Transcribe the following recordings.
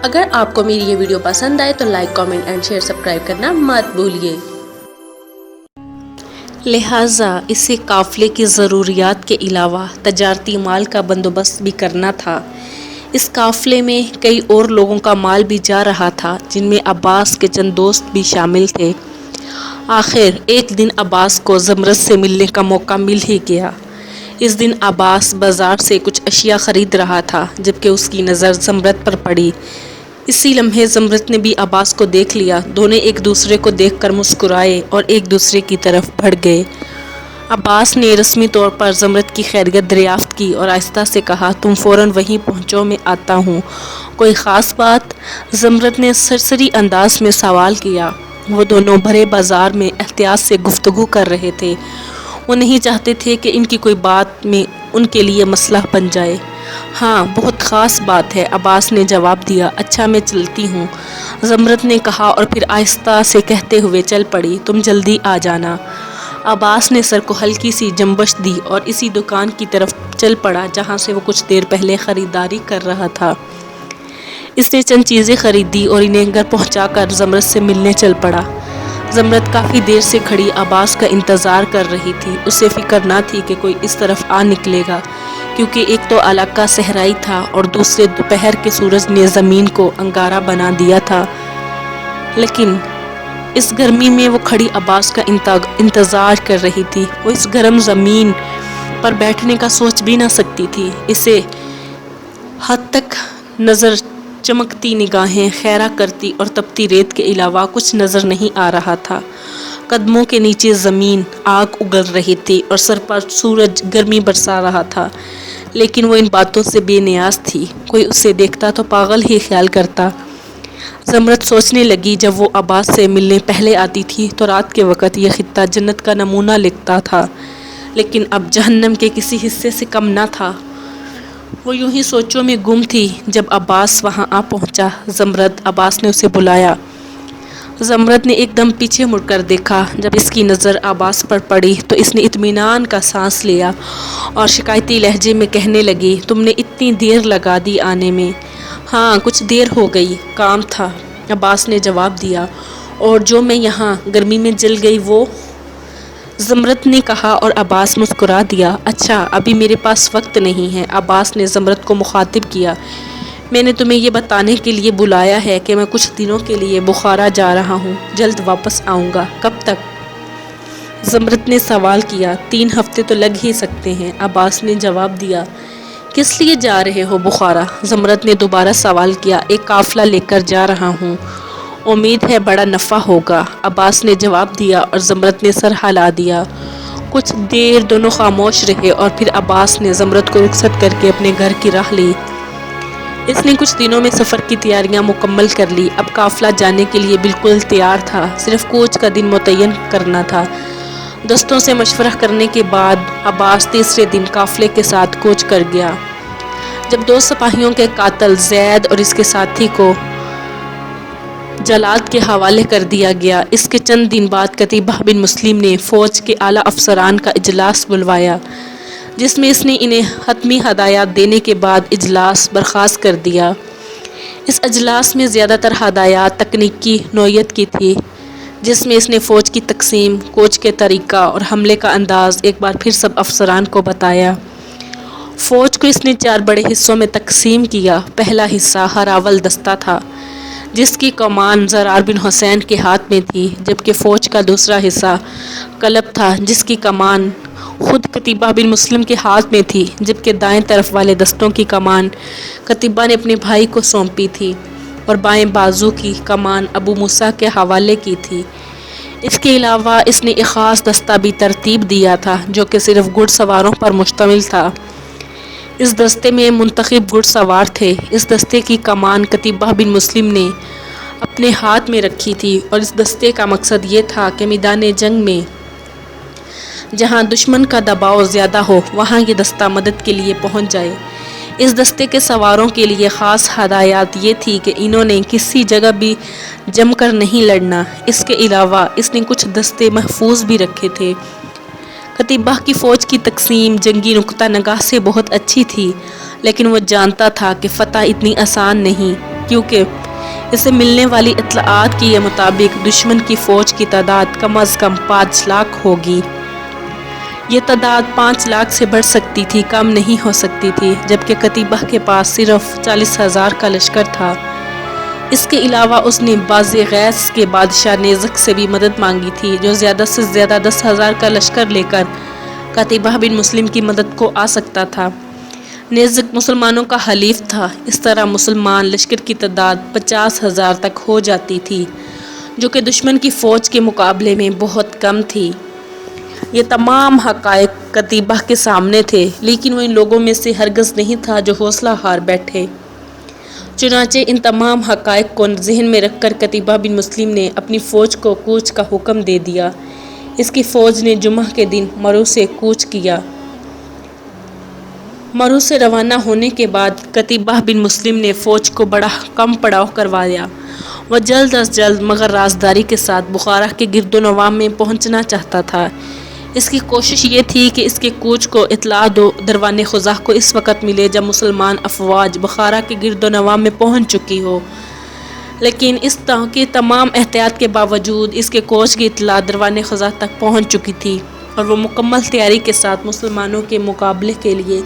اگر آپ کو میری یہ ویڈیو پسند آئے تو like, comment and share, subscribe کرنا مت بھولیے۔ لہٰذا اسے قافلے کی ضروریات کے علاوہ تجارتی مال کا بندوبست بھی کرنا تھا۔ اس قافلے میں کئی اور لوگوں کا مال بھی جا رہا تھا، جن میں عباس کے چند دوست بھی شامل تھے۔ آخر ایک دن عباس کو زمرد سے ملنے کا موقع مل ہی گیا۔ اس دن عباس بازار سے کچھ اشیاء خرید رہا تھا، جبکہ اس کی نظر زمرد پر پڑی۔ اسی لمحے زمرد نے بھی عباس کو دیکھ لیا۔ دونوں ایک دوسرے کو دیکھ کر مسکرائے اور ایک دوسرے کی طرف بڑھ گئے۔ عباس نے رسمی طور پر زمرد کی خیریت دریافت کی اور آہستہ سے کہا، تم فوراً وہیں پہنچو، میں آتا ہوں۔ کوئی خاص بات؟ زمرد نے سرسری انداز میں سوال کیا۔ وہ دونوں بھرے بازار میں احتیاط سے گفتگو کر رہے تھے۔ وہ نہیں چاہتے تھے کہ ان کی کوئی بات میں ان کے لیے مسئلہ بن جائے۔ ہاں، بہت خاص بات ہے، عباس نے جواب دیا۔ اچھا، میں چلتی ہوں، زمرد نے کہا اور پھر آہستہ سے کہتے ہوئے چل پڑی، تم جلدی آ جانا۔ عباس نے سر کو ہلکی سی جنبش دی اور اسی دکان کی طرف چل پڑا جہاں سے وہ کچھ دیر پہلے خریداری کر رہا تھا۔ اس نے چند چیزیں خریدی اور انہیں گھر پہنچا کر زمرد سے ملنے چل پڑا۔ زمرد کافی دیر سے کھڑی عباس کا انتظار کر رہی تھی۔ اسے فکر نہ تھی کہ کوئی اس طرف آ نکلے گا، کیونکہ ایک تو علاقہ صحرائی تھا اور دوسرے دوپہر کے سورج نے زمین کو انگارہ بنا دیا تھا۔ لیکن اس گرمی میں وہ کھڑی عباس کا انتظار کر رہی تھی۔ وہ اس گرم زمین پر بیٹھنے کا سوچ بھی نہ سکتی تھی۔ اسے حد تک نظر چمکتی نگاہیں خیرہ کرتی اور تپتی ریت کے علاوہ کچھ نظر نہیں آ رہا تھا۔ قدموں کے نیچے زمین آگ اگل رہی تھی اور سر پر سورج گرمی برسا رہا تھا، لیکن وہ ان باتوں سے بے نیاز تھی۔ کوئی اسے دیکھتا تو پاگل ہی خیال کرتا۔ زمرد سوچنے لگی، جب وہ عباس سے ملنے پہلے آتی تھی تو رات کے وقت یہ خطہ جنت کا نمونہ لگتا تھا، لیکن اب جہنم کے کسی حصے سے کم نہ تھا۔ وہ یوں ہی سوچوں میں گم تھی جب عباس وہاں آ پہنچا۔ زمرد، عباس نے اسے بلایا۔ زمرد نے ایک دم پیچھے مڑ کر دیکھا۔ جب اس کی نظر عباس پر پڑی تو اس نے اطمینان کا سانس لیا اور شکایتی لہجے میں کہنے لگی، تم نے اتنی دیر لگا دی آنے میں۔ ہاں، کچھ دیر ہو گئی، کام تھا، عباس نے جواب دیا۔ اور جو میں یہاں گرمی میں جل گئی وہ؟ زمرد نے کہا اور عباس مسکرا دیا۔ اچھا، ابھی میرے پاس وقت نہیں ہے، عباس نے زمرد کو مخاطب کیا۔ میں نے تمہیں یہ بتانے کے لیے بلایا ہے کہ میں کچھ دنوں کے لیے بخارا جا رہا ہوں، جلد واپس آؤں گا۔ کب تک؟ زمرد نے سوال کیا۔ 3 ہفتے تو لگ ہی سکتے ہیں، عباس نے جواب دیا۔ کس لیے جا رہے ہو بخارا؟ زمرد نے دوبارہ سوال کیا۔ ایک قافلہ لے کر جا رہا ہوں، امید ہے بڑا نفع ہوگا، عباس نے جواب دیا اور زمرد نے سر ہلا دیا۔ کچھ دیر دونوں خاموش رہے اور پھر عباس نے زمرد کو رخصت کر کے اپنے گھر کی راہ لی۔ اس نے کچھ دنوں میں سفر کی تیاریاں مکمل کر لی۔ اب قافلہ جانے کے لیے بالکل تیار تھا، صرف کوچ کا دن متعین کرنا تھا۔ دوستوں سے مشورہ کرنے کے بعد عباس تیسرے دن قافلے کے ساتھ کوچ کر گیا۔ جب 2 سپاہیوں کے قاتل زید اور اس کے ساتھی کو جلاد کے حوالے کر دیا گیا، اس کے چند دن بعد قتیبہ بن مسلم نے فوج کے اعلیٰ افسران کا اجلاس بلوایا، جس میں اس نے انہیں حتمی ہدایات دینے کے بعد اجلاس برخاست کر دیا۔ اس اجلاس میں زیادہ تر ہدایات تکنیکی نوعیت کی تھی، جس میں اس نے فوج کی تقسیم، کوچ کے طریقہ اور حملے کا انداز ایک بار پھر سب افسران کو بتایا۔ فوج کو اس نے 4 بڑے حصوں میں تقسیم کیا۔ پہلا حصہ ہراول دستہ تھا، جس کی کمان زرار بن حسین کے ہاتھ میں تھی، جبکہ فوج کا دوسرا حصہ کلب تھا، جس کی کمان خود قتیبہ بن مسلم کے ہاتھ میں تھی، جبکہ دائیں طرف والے دستوں کی کمان قتیبہ نے اپنے بھائی کو سونپی تھی اور بائیں بازو کی کمان ابو موسیٰ کے حوالے کی تھی۔ اس کے علاوہ اس نے ایک خاص دستہ بھی ترتیب دیا تھا، جو کہ صرف گھڑ سواروں پر مشتمل تھا۔ اس دستے میں منتخب گھڑ سوار تھے۔ اس دستے کی کمان قتیبہ بن مسلم نے اپنے ہاتھ میں رکھی تھی اور اس دستے کا مقصد یہ تھا کہ میدان جنگ میں جہاں دشمن کا دباؤ زیادہ ہو، وہاں یہ دستہ مدد کے لیے پہنچ جائے۔ اس دستے کے سواروں کے لیے خاص ہدایات یہ تھی کہ انہوں نے کسی جگہ بھی جم کر نہیں لڑنا۔ اس کے علاوہ اس نے کچھ دستے محفوظ بھی رکھے تھے۔ قتیبہ کی فوج کی تقسیم جنگی نقطہ نگاہ سے بہت اچھی تھی، لیکن وہ جانتا تھا کہ فتح اتنی آسان نہیں۔ کیونکہ اسے ملنے والی اطلاعات کے مطابق دشمن کی فوج کی تعداد کم از کم 5 لاکھ ہوگی۔ یہ تعداد 5 لاکھ سے بڑھ سکتی تھی، کم نہیں ہو سکتی تھی، جبکہ قتیبہ کے پاس صرف 40,000 کا لشکر تھا۔ اس کے علاوہ اس نے بازغیس کے بادشاہ نیزک سے بھی مدد مانگی تھی، جو زیادہ سے زیادہ 10,000 کا لشکر لے کر قتیبہ بن مسلم کی مدد کو آ سکتا تھا۔ نیزک مسلمانوں کا حلیف تھا، اس طرح مسلمان لشکر کی تعداد 50,000 تک ہو جاتی تھی، جو کہ دشمن کی فوج کے مقابلے میں بہت کم تھی۔ یہ تمام حقائق قتیبہ کے سامنے تھے، لیکن وہ ان لوگوں میں سے ہرگز نہیں تھا جو حوصلہ ہار بیٹھے۔ چنانچہ ان تمام حقائق کو ذہن میں رکھ کر قتیبہ بن مسلم نے اپنی فوج کو کوچ کا حکم دے دیا۔ اس کی فوج نے جمعہ کے دن مرو سے کوچ کیا۔ مرو سے روانہ ہونے کے بعد قتیبہ بن مسلم نے فوج کو بڑا کم پڑاؤ کروایا۔ وہ جلد از جلد مگر رازداری کے ساتھ بخارا کے گرد و نواح میں پہنچنا چاہتا تھا۔ اس کی کوشش یہ تھی کہ اس کے کوچ کو اطلاع دروان خزاں کو اس وقت ملے جب مسلمان افواج بخارا کے گرد و نواح میں پہنچ چکی ہو، لیکن اس کے تمام احتیاط کے باوجود اس کے کوچ کی اطلاع دروان خزاں تک پہنچ چکی تھی اور وہ مکمل تیاری کے ساتھ مسلمانوں کے مقابلے کے لیے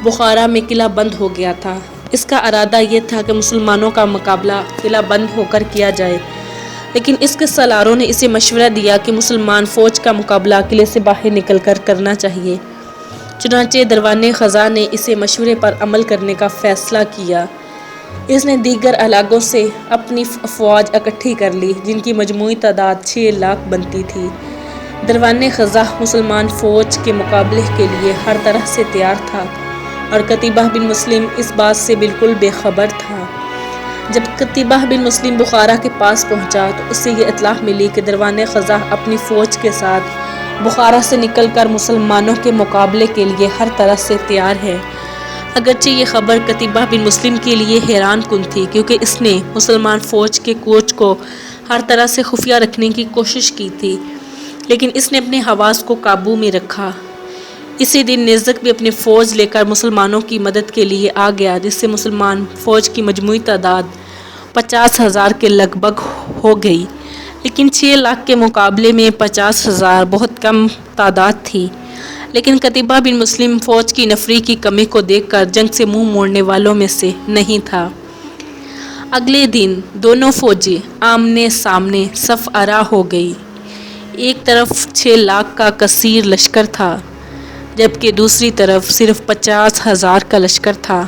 بخارا میں قلعہ بند ہو گیا تھا۔ اس کا ارادہ یہ تھا کہ مسلمانوں کا مقابلہ قلعہ بند ہو کر کیا جائے، لیکن اس کے سالاروں نے اسے مشورہ دیا کہ مسلمان فوج کا مقابلہ قلعے سے باہر نکل کر کرنا چاہیے۔ چنانچہ دروان خزاں نے اسے مشورے پر عمل کرنے کا فیصلہ کیا۔ اس نے دیگر علاقوں سے اپنی افواج اکٹھی کر لی، جن کی مجموعی تعداد 6 لاکھ بنتی تھی۔ دروان خزاں مسلمان فوج کے مقابلے کے لیے ہر طرح سے تیار تھا اور قتیبہ بن مسلم اس بات سے بالکل بے خبر تھا۔ جب قتیبہ بن مسلم بخارا کے پاس پہنچا تو اس سے یہ اطلاع ملی کہ دروان خزاں اپنی فوج کے ساتھ بخارا سے نکل کر مسلمانوں کے مقابلے کے لیے ہر طرح سے تیار ہے۔ اگرچہ یہ خبر قتیبہ بن مسلم کے لیے حیران کن تھی، کیونکہ اس نے مسلمان فوج کے کوچ کو ہر طرح سے خفیہ رکھنے کی کوشش کی تھی، لیکن اس نے اپنے حواس کو قابو میں رکھا۔ اسی دن نیزک بھی اپنی فوج لے کر مسلمانوں کی مدد کے لیے آ گیا، جس سے مسلمان فوج کی مجموعی تعداد 50,000 کے لگ بھگ ہو گئی، لیکن 6 لاکھ کے مقابلے میں 50,000 بہت کم تعداد تھی۔ لیکن قتیبہ بن مسلم فوج کی نفری کی کمی کو دیکھ کر جنگ سے منہ موڑنے والوں میں سے نہیں تھا۔ اگلے دن دونوں فوجیں آمنے سامنے صف آرا ہو گئی۔ ایک طرف 6 لاکھ کا کثیر لشکر تھا، جبکہ دوسری طرف صرف 50,000 کا لشکر تھا۔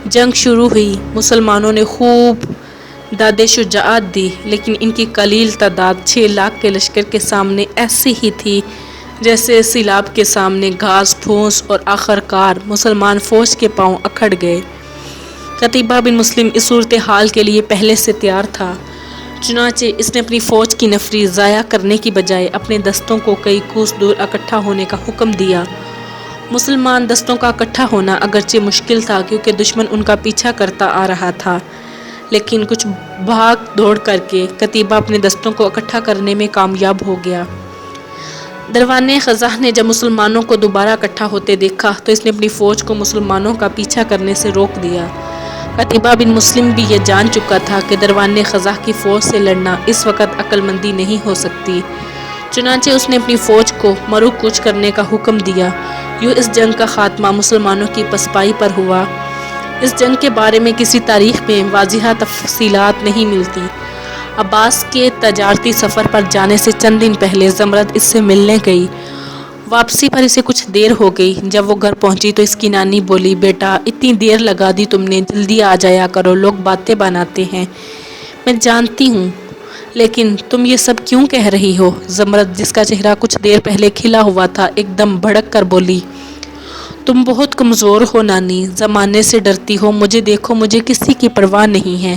جنگ شروع ہوئی، مسلمانوں نے خوب داد شجاعت دی، لیکن ان کی قلیل تعداد 6 لاکھ کے لشکر کے سامنے ایسی ہی تھی جیسے سیلاب کے سامنے گھاس پھوس، اور آخرکار مسلمان فوج کے پاؤں اکھڑ گئے۔ قتیبہ بن مسلم اس صورتحال کے لیے پہلے سے تیار تھا، چنانچہ اس نے اپنی فوج کی نفری ضائع کرنے کی بجائے اپنے دستوں کو کئی کوس دور اکٹھا ہونے کا حکم دیا۔ مسلمان دستوں کا اکٹھا ہونا اگرچہ مشکل تھا، کیونکہ دشمن ان کا پیچھا کرتا آ رہا تھا، لیکن کچھ بھاگ دوڑ کر کے قتیبہ اپنے دستوں کو اکٹھا کرنے میں کامیاب ہو گیا۔ دروان خزاں نے جب مسلمانوں کو دوبارہ اکٹھا ہوتے دیکھا تو اس نے اپنی فوج کو مسلمانوں کا پیچھا کرنے سے روک دیا۔ قتیبہ بن مسلم بھی یہ جان چکا تھا کہ دروان خزاں کی فوج سے لڑنا اس وقت عقل مندی نہیں ہو سکتی، چنانچہ اس نے اپنی فوج کو مرو کوچ کرنے کا حکم دیا۔ یوں اس جنگ کا خاتمہ مسلمانوں کی پسپائی پر ہوا۔ اس جنگ کے بارے میں کسی تاریخ میں واضح تفصیلات نہیں ملتی۔ عباس کے تجارتی سفر پر جانے سے چند دن پہلے زمرد اس سے ملنے گئی۔ واپسی پر اسے کچھ دیر ہو گئی۔ جب وہ گھر پہنچی تو اس کی نانی بولی، بیٹا اتنی دیر لگا دی تم نے، جلدی آ جایا کرو، لوگ باتیں بناتے ہیں۔ میں جانتی ہوں، لیکن تم یہ سب کیوں کہہ رہی ہو؟ زمرد، جس کا چہرہ کچھ دیر پہلے کھلا ہوا تھا، ایک دم بھڑک کر بولی، تم بہت کمزور ہو نانی، زمانے سے ڈرتی ہو، مجھے دیکھو، مجھے کسی کی پرواہ نہیں ہے۔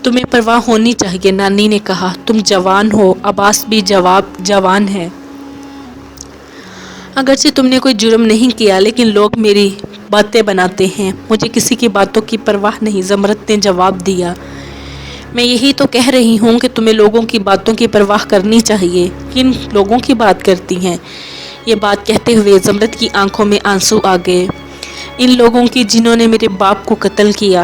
تمہیں پرواہ ہونی چاہیے، نانی نے کہا، تم جوان ہو، عباس بھی جوان ہے۔ اگرچہ تم نے کوئی جرم نہیں کیا، لیکن لوگ میری باتیں بناتے ہیں، مجھے کسی کی باتوں کی پرواہ نہیں، زمرد نے جواب دیا۔ میں یہی تو کہہ رہی ہوں کہ تمہیں لوگوں کی باتوں کی پرواہ کرنی چاہیے۔ کن لوگوں کی بات کرتی ہیں؟ یہ بات کہتے ہوئے زمرد کی آنکھوں میں آنسو آ گئے۔ ان لوگوں کی جنہوں نے میرے باپ کو قتل کیا،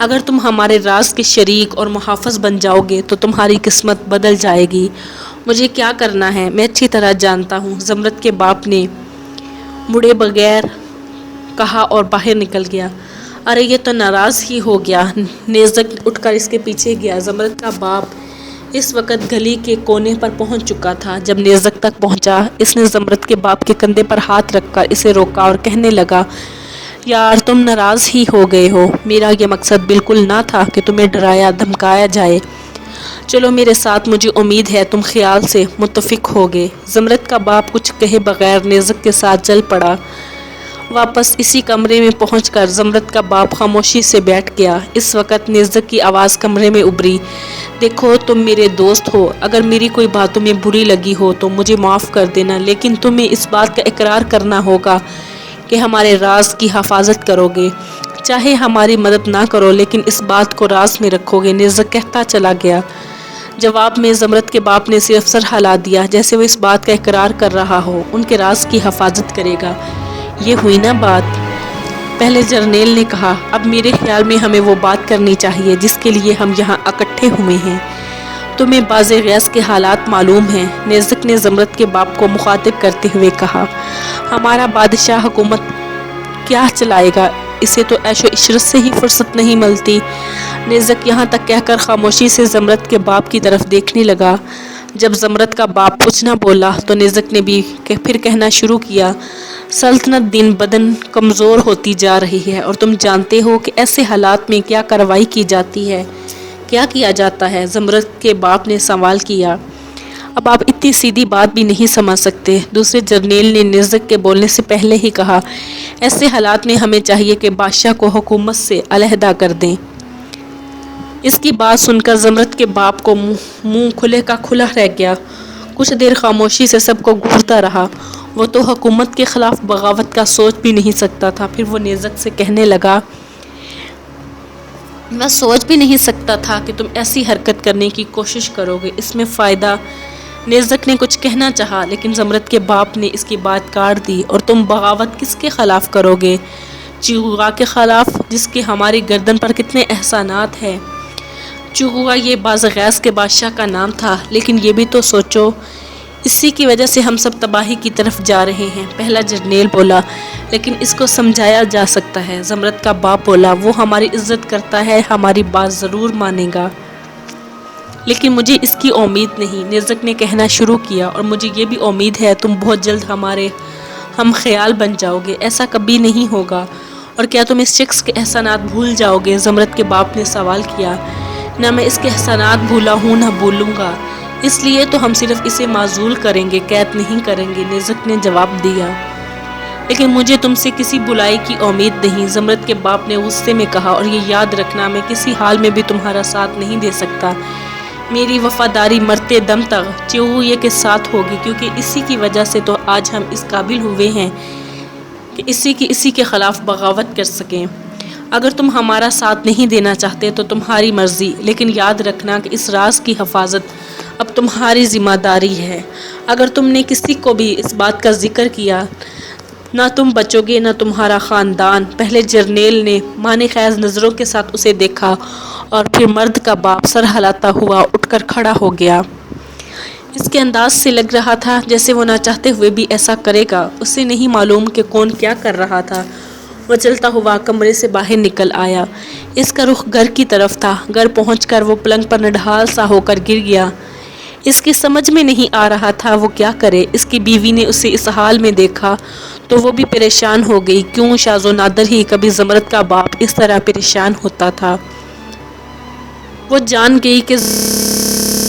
اگر تم ہمارے راز کے شریک اور محافظ بن جاؤ گے تو تمہاری قسمت بدل جائے گی۔ مجھے کیا کرنا ہے میں اچھی طرح جانتا ہوں، زمرد کے باپ نے مڑے بغیر کہا اور باہر نکل گیا۔ ارے یہ تو ناراض ہی ہو گیا۔ نیزک اٹھ کر اس کے پیچھے گیا۔ زمرد کا باپ اس وقت گلی کے کونے پر پہنچ چکا تھا۔ جب نیزک تک پہنچا اس نے زمرد کے باپ کے کندھے پر ہاتھ رکھ کر اسے روکا اور کہنے لگا، یار تم ناراض ہی ہو گئے ہو، میرا یہ مقصد بالکل نہ تھا کہ تمہیں ڈرایا دھمکایا جائے۔ چلو میرے ساتھ، مجھے امید ہے تم خیال سے متفق ہوگے۔ زمرد کا باپ کچھ کہے بغیر نیزک کے ساتھ چل پڑا۔ واپس اسی کمرے میں پہنچ کر زمرد کا باپ خاموشی سے بیٹھ گیا۔ اس وقت نیزک کی آواز کمرے میں ابھری، دیکھو تم میرے دوست ہو، اگر میری کوئی بات تمہیں بری لگی ہو تو مجھے معاف کر دینا، لیکن تمہیں اس بات کا اقرار کرنا ہوگا کہ ہمارے راز کی حفاظت کرو گے، چاہے ہماری مدد نہ کرو لیکن اس بات کو راز میں رکھو گے۔ نیزک کہتا چلا گیا۔ جواب میں زمرد کے باپ نے صرف سر ہلا دیا جیسے وہ اس بات کا اقرار کر رہا ہو، ان کے راز کی حفاظت کرے گا۔ یہ ہوئی نا بات، پہلے جرنیل نے کہا، اب میرے خیال میں ہمیں وہ بات کرنی چاہیے جس کے لیے ہم یہاں اکٹھے ہوئے ہیں۔ تمہیں باز غیظ کے حالات معلوم ہیں، نیزک نے زمرد کے باپ کو مخاطب کرتے ہوئے کہا، ہمارا بادشاہ حکومت کیا چلائے گا، اسے تو عیش و عشرت سے ہی فرصت نہیں ملتی۔ نیزک یہاں تک کہہ کر خاموشی سے زمرد کے باپ کی طرف دیکھنے لگا۔ جب زمرد کا باپ کچھ نہ بولا تو نیزک نے بھی پھر کہنا شروع کیا، سلطنت دن بدن کمزور ہوتی جا رہی ہے اور تم جانتے ہو کہ ایسے حالات میں کیا کارروائی کی جاتی ہے، کیا کیا جاتا ہے؟ زمرد کے باپ نے سوال کیا۔ اب آپ اتنی سیدھی بات بھی نہیں سمجھ سکتے، دوسرے جرنیل نے نیزک کے بولنے سے پہلے ہی کہا، ایسے حالات میں ہمیں چاہیے کہ بادشاہ کو حکومت سے علیحدہ کر دیں۔ اس کی بات سن کر زمرد کے باپ کو منہ کھلے کا کھلا رہ گیا۔ کچھ دیر خاموشی سے سب کو گھورتا رہا۔ وہ تو حکومت کے خلاف بغاوت کا سوچ بھی نہیں سکتا تھا۔ پھر وہ نیزک سے کہنے لگا، میں سوچ بھی نہیں سکتا تھا کہ تم ایسی حرکت کرنے کی کوشش کرو گے، اس میں فائدہ۔ نیزک نے کچھ کہنا چاہا لیکن زمرد کے باپ نے اس کی بات کاٹ دی، اور تم بغاوت کس کے خلاف کرو گے؟ چیغوغا کے خلاف، جس کے ہماری گردن پر کتنے احسانات ہیں۔ چیغوغا یہ باز غیظ کے بادشاہ کا نام تھا، لیکن یہ بھی تو سوچو، اسی کی وجہ سے ہم سب تباہی کی طرف جا رہے ہیں۔ پہلا جرنیل بولا، لیکن اس کو سمجھایا جا سکتا ہے۔ زمرد کا باپ بولا، وہ ہماری عزت کرتا ہے، ہماری بات ضرور مانے گا، لیکن مجھے اس کی امید نہیں۔ نیزک نے کہنا شروع کیا، اور مجھے یہ بھی امید ہے تم بہت جلد ہمارے ہم خیال بن جاؤ گے، ایسا کبھی نہیں ہوگا۔ اور کیا تم اس شخص کے احسانات بھول جاؤ گے؟ زمرد کے باپ نے سوال کیا۔ نہ میں اس کے احسانات بھولا ہوں نہ بھولوں گا، اس لیے تو ہم صرف اسے معزول کریں گے، قید نہیں کریں گے، نیزک نے جواب دیا۔ لیکن مجھے تم سے کسی بلائی کی امید نہیں، زمرد کے باپ نے غصے میں کہا، اور یہ یاد رکھنا میں کسی حال میں بھی تمہارا ساتھ نہیں دے سکتا۔ میری وفاداری مرتے دم تک چیغوغا کے ساتھ ہوگی، کیونکہ اسی کی وجہ سے تو آج ہم اس قابل ہوئے ہیں کہ اسی کے خلاف بغاوت کر سکیں۔ اگر تم ہمارا ساتھ نہیں دینا چاہتے تو تمہاری مرضی، لیکن یاد رکھنا کہ اس راز کی حفاظت اب تمہاری ذمہ داری ہے۔ اگر تم نے کسی کو بھی اس بات کا ذکر کیا، نہ تم بچو گے نہ تمہارا خاندان۔ پہلے جرنیل نے معنی خیز نظروں کے ساتھ اسے دیکھا، اور پھر مرد کا باپ سر ہلاتا ہوا اٹھ کر کھڑا ہو گیا۔ اس کے انداز سے لگ رہا تھا جیسے وہ نہ چاہتے ہوئے بھی ایسا کرے گا۔ اسے نہیں معلوم کہ کون کیا کر رہا تھا۔ وہ چلتا ہوا کمرے سے باہر نکل آیا۔ اس کا رخ گھر کی طرف تھا۔ گھر پہنچ کر وہ پلنگ پر نڈھال سا ہو کر گر گیا۔ اس کی سمجھ میں نہیں آ رہا تھا وہ کیا کرے۔ اس کی بیوی نے اسے اس حال میں دیکھا تو وہ بھی پریشان ہو گئی۔ کیوں شاذ و نادر ہی کبھی زمرد کا باپ اس طرح پریشان ہوتا تھا۔ وہ جان گئی کہ